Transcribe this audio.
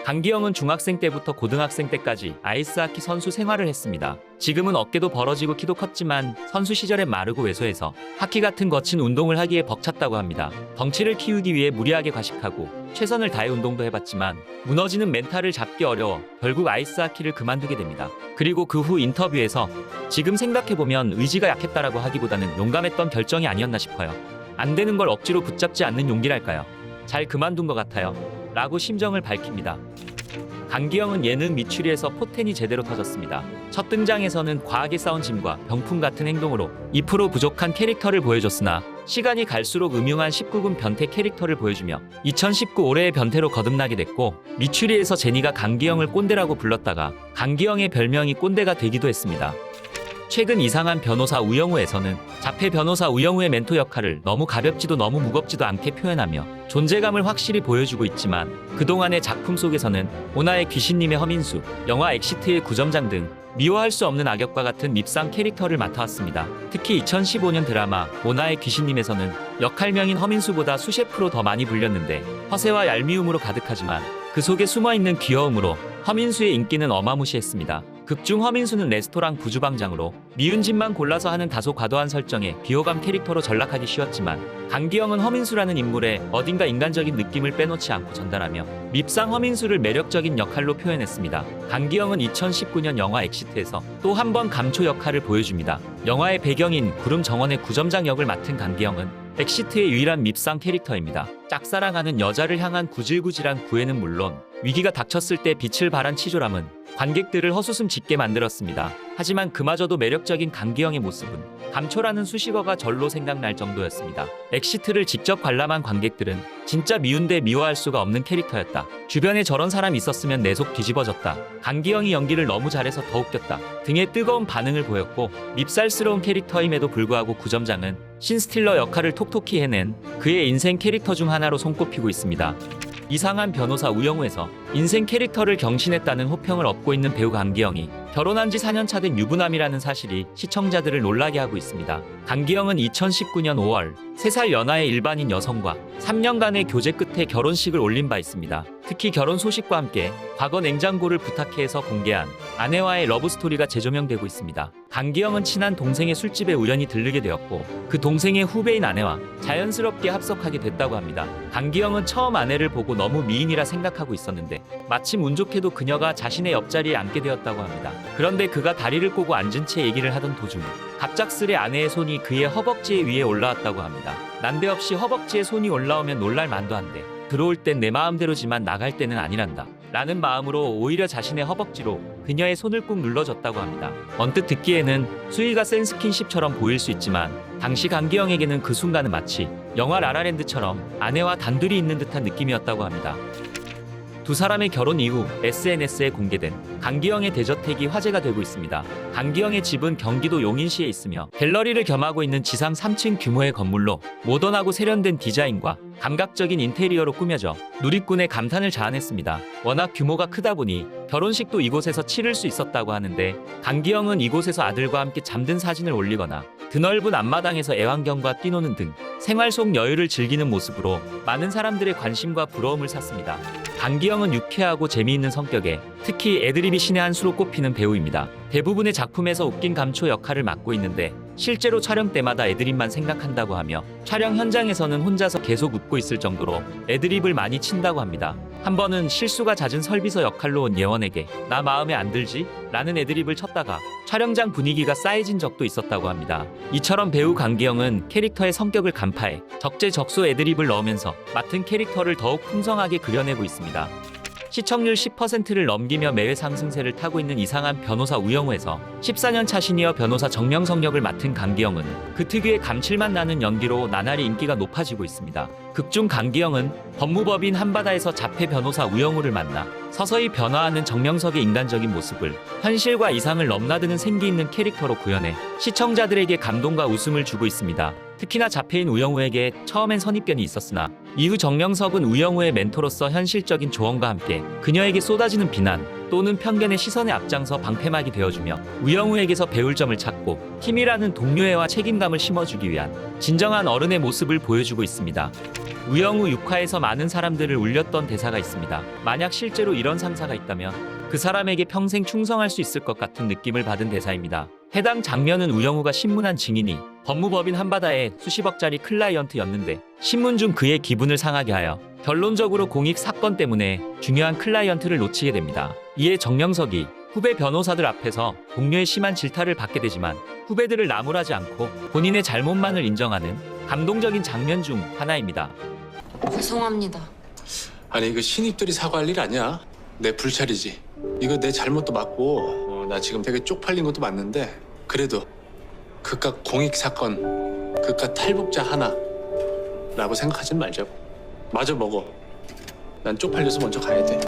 강기영은 중학생 때부터 고등학생 때까지 아이스하키 선수 생활을 했습니다. 지금은 어깨도 벌어지고 키도 컸지만 선수 시절엔 마르고 왜소해서 하키 같은 거친 운동을 하기에 벅찼다고 합니다. 덩치를 키우기 위해 무리하게 과식하고 최선을 다해 운동도 해봤지만 무너지는 멘탈을 잡기 어려워 결국 아이스하키를 그만두게 됩니다. 그리고 그 후 인터뷰에서 지금 생각해보면 의지가 약했다라고 하기보다는 용감했던 결정이 아니었나 싶어요. 안 되는 걸 억지로 붙잡지 않는 용기랄까요. 잘 그만둔 것 같아요. 라고 심정을 밝힙니다. 강기영은 예능 미추리에서 포텐이 제대로 터졌습니다. 첫 등장에서는 과하게 싸운 짐과 병풍 같은 행동으로 2% 부족한 캐릭터를 보여줬으나 시간이 갈수록 음흉한 19금 변태 캐릭터를 보여주며 2019 올해의 변태로 거듭나게 됐고, 미추리에서 제니가 강기영을 꼰대라고 불렀다가 강기영의 별명이 꼰대가 되기도 했습니다. 최근 이상한 변호사 우영우에서는 자폐 변호사 우영우의 멘토 역할을 너무 가볍지도 너무 무겁지도 않게 표현하며 존재감을 확실히 보여주고 있지만, 그동안의 작품 속에서는 오나의 귀신님의 허민수, 영화 엑시트의 구점장 등 미워할 수 없는 악역과 같은 밉상 캐릭터를 맡아왔습니다. 특히 2015년 드라마 오나의 귀신님에서는 역할명인 허민수보다 수십 프로 더 많이 불렸는데 허세와 얄미움으로 가득하지만 그 속에 숨어있는 귀여움으로 허민수의 인기는 어마무시했습니다. 극중 허민수는 레스토랑 부주방장으로 미운 짓만 골라서 하는 다소 과도한 설정의 비호감 캐릭터로 전락하기 쉬웠지만, 강기영은 허민수라는 인물의 어딘가 인간적인 느낌을 빼놓지 않고 전달하며 밉상 허민수를 매력적인 역할로 표현했습니다. 강기영은 2019년 영화 엑시트에서 또 한 번 감초 역할을 보여줍니다. 영화의 배경인 구름 정원의 구점장 역을 맡은 강기영은 엑시트의 유일한 밉상 캐릭터입니다. 짝사랑하는 여자를 향한 구질구질한 구애는 물론 위기가 닥쳤을 때 빛을 발한 치졸함은 관객들을 허수음 짓게 만들었습니다. 하지만 그마저도 매력적인 강기영의 모습은 감초라는 수식어가 절로 생각날 정도였습니다. 엑시트를 직접 관람한 관객들은 진짜 미운데 미워할 수가 없는 캐릭터였다. 주변에 저런 사람이 있었으면 내 속 뒤집어졌다. 강기영이 연기를 너무 잘해서 더 웃겼다. 등의 뜨거운 반응을 보였고, 밉살스러운 캐릭터임에도 불구하고 구점장은 신스틸러 역할을 톡톡히 해낸 그의 인생 캐릭터 중 하나로 손꼽히고 있습니다. 이상한 변호사 우영우에서 인생 캐릭터를 경신했다는 호평을 얻고 있는 배우 강기영이 결혼한 지 4년차 된 유부남이라는 사실이 시청자들을 놀라게 하고 있습니다. 강기영은 2019년 5월 3살 연하의 일반인 여성과 3년간의 교제 끝에 결혼식을 올린 바 있습니다. 특히 결혼 소식과 함께 과거 냉장고를 부탁해서 공개한 아내와의 러브스토리가 재조명되고 있습니다. 강기영은 친한 동생의 술집에 우연히 들르게 되었고, 그 동생의 후배인 아내와 자연스럽게 합석하게 됐다고 합니다. 강기영은 처음 아내를 보고 너무 미인이라 생각하고 있었는데 마침 운 좋게도 그녀가 자신의 옆자리에 앉게 되었다고 합니다. 그런데 그가 다리를 꼬고 앉은 채 얘기를 하던 도중 갑작스레 아내의 손이 그의 허벅지 위에 올라왔다고 합니다. 난데없이 허벅지에 손이 올라오면 놀랄 만도 한데 들어올 땐 내 마음대로지만 나갈 때는 아니란다 라는 마음으로 오히려 자신의 허벅지로 그녀의 손을 꾹 눌러줬다고 합니다. 언뜻 듣기에는 수위가 센 스킨십처럼 보일 수 있지만 당시 강기영에게는 그 순간은 마치 영화 라라랜드처럼 아내와 단둘이 있는 듯한 느낌이었다고 합니다. 두 사람의 결혼 이후 SNS에 공개된 강기영의 대저택이 화제가 되고 있습니다. 강기영의 집은 경기도 용인시에 있으며 갤러리를 겸하고 있는 지상 3층 규모의 건물로 모던하고 세련된 디자인과 감각적인 인테리어로 꾸며져 누리꾼의 감탄을 자아냈습니다. 워낙 규모가 크다 보니 결혼식도 이곳에서 치를 수 있었다고 하는데, 강기영은 이곳에서 아들과 함께 잠든 사진을 올리거나 드넓은 앞마당에서 애완견과 뛰노는 등 생활 속 여유를 즐기는 모습으로 많은 사람들의 관심과 부러움을 샀습니다. 강기영은 유쾌하고 재미있는 성격에 특히 애드립이 신의 한 수로 꼽히는 배우입니다. 대부분의 작품에서 웃긴 감초 역할을 맡고 있는데 실제로 촬영 때마다 애드립만 생각한다고 하며 촬영 현장에서는 혼자서 계속 웃고 있을 정도로 애드립을 많이 친다고 합니다. 한 번은 실수가 잦은 설비서 역할로 온 예원에게 "나 마음에 안 들지?" 라는 애드립을 쳤다가 촬영장 분위기가 싸해진 적도 있었다고 합니다. 이처럼 배우 강기영은 캐릭터의 성격을 간파해 적재적소 애드립을 넣으면서 맡은 캐릭터를 더욱 풍성하게 그려내고 있습니다. 시청률 10%를 넘기며 매회 상승세를 타고 있는 이상한 변호사 우영우에서 14년 차 시니어 변호사 정명석 역을 맡은 강기영은 그 특유의 감칠맛 나는 연기로 나날이 인기가 높아지고 있습니다. 극중 강기영은 법무법인 한바다에서 자폐 변호사 우영우를 만나 서서히 변화하는 정명석의 인간적인 모습을 현실과 이상을 넘나드는 생기 있는 캐릭터로 구현해 시청자들에게 감동과 웃음을 주고 있습니다. 특히나 자폐인 우영우에게 처음엔 선입견이 있었으나 이후 정명석은 우영우의 멘토로서 현실적인 조언과 함께 그녀에게 쏟아지는 비난, 또는 편견의 시선에 앞장서 방패막이 되어주며 우영우에게서 배울 점을 찾고 팀이라는 동료애와 책임감을 심어주기 위한 진정한 어른의 모습을 보여주고 있습니다. 우영우 6화에서 많은 사람들을 울렸던 대사가 있습니다. 만약 실제로 이런 상사가 있다면 그 사람에게 평생 충성할 수 있을 것 같은 느낌을 받은 대사입니다. 해당 장면은 우영우가 신문한 증인이 법무법인 한바다의 수십억짜리 클라이언트였는데 신문 중 그의 기분을 상하게 하여 결론적으로 공익 사건 때문에 중요한 클라이언트를 놓치게 됩니다. 이에 정명석이 후배 변호사들 앞에서 동료의 심한 질타를 받게 되지만 후배들을 나무라지 않고 본인의 잘못만을 인정하는 감동적인 장면 중 하나입니다. 죄송합니다. 아니 이거 신입들이 사과할 일 아니야. 내 불찰이지. 이거 내 잘못도 맞고 나 지금 되게 쪽팔린 것도 맞는데 그래도 그깟 공익 사건, 그깟 탈북자 하나라고 생각하진 말자고. 마저 먹어. 난 쪽팔려서 먼저 가야 돼.